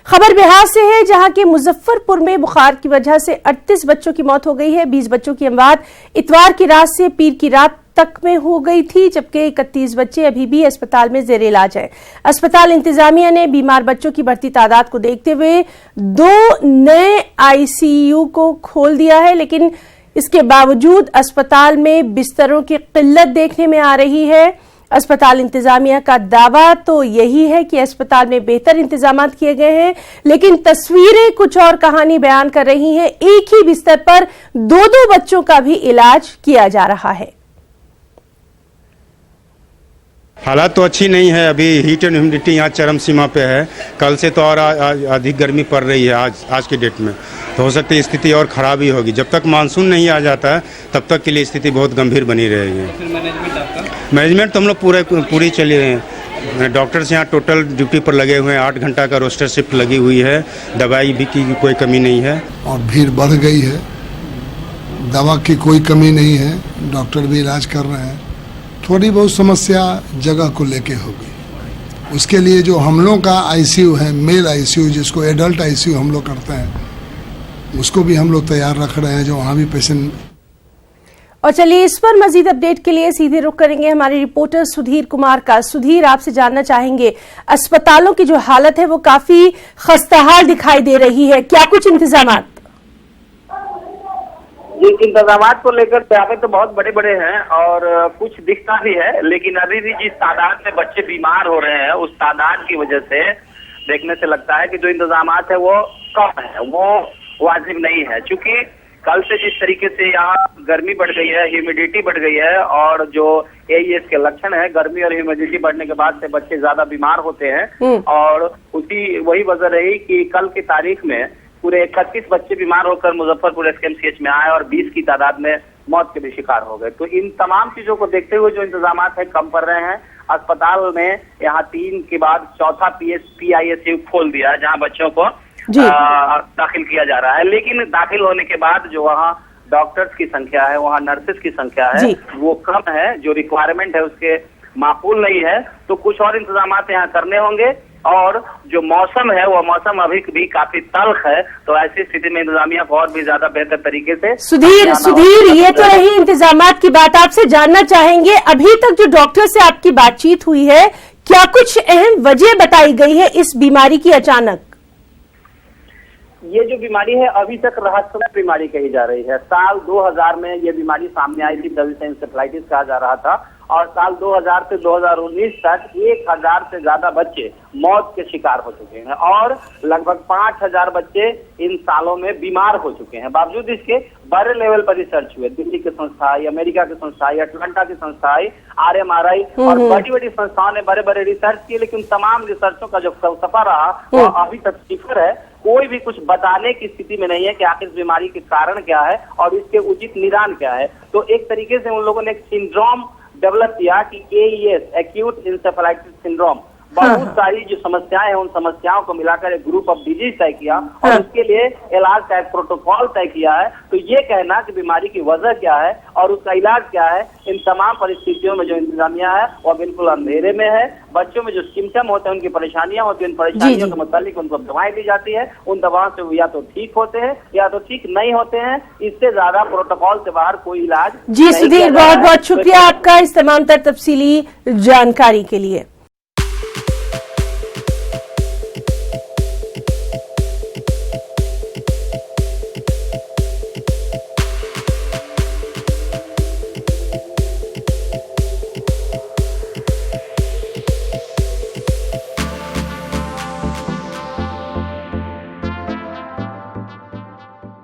खबर बिहार से है, जहां के मुजफ्फरपुर में बुखार की वजह से 38 बच्चों की मौत हो गई है। 20 बच्चों की अमवात इतवार की रात से पीर की रात तक में हो गई थी, जबकि 31 बच्चे अभी भी अस्पताल में जेर इलाज हैं। अस्पताल इंतजामिया ने बीमार बच्चों की बढ़ती तादाद को देखते हुए 2 नए आईसीयू को खोल दिया है, लेकिन इसके बावजूद अस्पताल में बिस्तरों की किल्लत देखने में आ रही है। अस्पताल इंतजामिया का दावा तो यही है कि अस्पताल में बेहतर इंतजाम किए गए हैं, लेकिन तस्वीरें कुछ और कहानी बयान कर रही हैं। एक ही बिस्तर पर 2-2 बच्चों का भी इलाज किया जा रहा है। हालात तो अच्छी नहीं है, अभी हीट एंड ह्यूमिडिटी यहाँ चरम सीमा पे है। कल से तो और अधिक गर्मी पड़ रही है आज के डेट में, तो हो सकता है स्थिति और ख़राब ही होगी। जब तक मानसून नहीं आ जाता है तब तक के लिए स्थिति बहुत गंभीर बनी रहेगी। फिर मैनेजमेंट आपका? मैनेजमेंट तो हम लोग पूरी चले रहे हैं। डॉक्टर्स यहाँ टोटल ड्यूटी पर लगे हुए हैं, 8 घंटा का रोस्टर शिफ्ट लगी हुई है। दवाई भी की कोई कमी नहीं है और भीड़ बढ़ गई है। दवा की कोई कमी नहीं है, डॉक्टर भी इलाज कर रहे हैं। थोड़ी बहुत समस्या जगह को लेके होगी, उसके लिए जो हम लोग का आईसीयू है, मेल आईसीयू जिसको एडल्ट आईसीयू हम लोग करते हैं, उसको भी हम लोग तैयार रख रहे हैं, जो वहाँ भी पेशेंट। और चलिए इस पर मजीद अपडेट के लिए सीधे रुख करेंगे हमारे रिपोर्टर सुधीर कुमार का। सुधीर, आपसे जानना चाहेंगे, अस्पतालों की जो हालत है वो काफी खस्ताहाल दिखाई दे रही है, क्या कुछ इंतजाम? जी, इंतजाम को लेकर दावे तो बहुत बड़े बड़े हैं और कुछ दिखता भी है, लेकिन अभी भी जिस तादाद में बच्चे बीमार हो रहे हैं उस तादाद की वजह से देखने से लगता है कि जो इंतजाम है वो कम है, वो वाजिब नहीं है। चूंकि कल से जिस तरीके से यहाँ गर्मी बढ़ गई है, ह्यूमिडिटी बढ़ गई है और जो एईएस के लक्षण है, गर्मी और ह्यूमिडिटी बढ़ने के बाद से बच्चे ज्यादा बीमार होते हैं और वही वजह रही कि कल की तारीख में पूरे 31 बच्चे बीमार होकर मुजफ्फरपुर एसकेएमसीएच में आए और 20 की तादाद में मौत के भी शिकार हो गए। तो इन तमाम चीजों को देखते हुए जो इंतजाम है कम पड़ रहे हैं। अस्पताल में यहाँ 3 के बाद चौथा पीआईसीयू खोल दिया है, जहाँ बच्चों को दाखिल किया जा रहा है। लेकिन दाखिल होने के बाद जो वहाँ डॉक्टर्स की संख्या है, वहाँ नर्सेस की संख्या है, वो कम है, जो रिक्वायरमेंट है उसके माकूल नहीं है। तो कुछ और इंतजाम यहाँ करने होंगे और जो मौसम है वो मौसम अभी भी काफी तल्ख है, तो ऐसी स्थिति में इंतजामिया को और भी ज्यादा बेहतर तरीके से। सुधीर, ये तो रही इंतजामात की बात। आपसे जानना चाहेंगे, अभी तक जो डॉक्टर से आपकी बातचीत हुई है, क्या कुछ अहम वजह बताई गई है इस बीमारी की? अचानक ये जो बीमारी है अभी तक रहस्यमय बीमारी कही जा रही है। साल 2000 में ये बीमारी सामने आई थी, डबल एंसेफेलाइटिस कहा जा रहा था, और साल 2000 से 2019 तक 1000 से ज्यादा बच्चे मौत के शिकार हो चुके हैं और लगभग 5000 बच्चे इन सालों में बीमार हो चुके हैं। बावजूद इसके बड़े लेवल पर रिसर्च हुए, दिल्ली की संस्थाएं, अमेरिका की संस्थाएं, अटलांटा की संस्थाएं, RMRI और बड़ी बड़ी संस्थाओं ने बड़े बड़े रिसर्च किए, लेकिन तमाम रिसर्चों का जो फलसफा रहा वो अभी तक सिफर है। कोई भी कुछ बताने की स्थिति में नहीं है कि आखिर इस बीमारी के कारण क्या है और इसके उचित निदान क्या है। तो एक तरीके से उन लोगों ने एक सिंड्रोम डेवलप किया कि AES, एक्यूट इंसेफेलाइटिस सिंड्रोम, बहुत सारी जो समस्याएं हैं उन समस्याओं को मिलाकर एक ग्रुप ऑफ डिजीज तय किया और उसके लिए इलाज का एक प्रोटोकॉल तय किया है। तो ये कहना कि बीमारी की वजह क्या है और उसका इलाज क्या है, इन तमाम परिस्थितियों में जो इंतजामिया है वो बिल्कुल अंधेरे में है। बच्चों में जो सिम्टम होते हैं, उनकी परेशानियां होती हैं, उन परेशानियों के मुताबिक उनको दवाएं दी जाती है। उन दवाओं से वो या तो ठीक होते हैं या तो ठीक नहीं होते हैं। इससे ज्यादा प्रोटोकॉल से बाहर कोई इलाज। जी सुधीर, बहुत बहुत शुक्रिया आपका इस तमाम तर तफसीली जानकारी के लिए।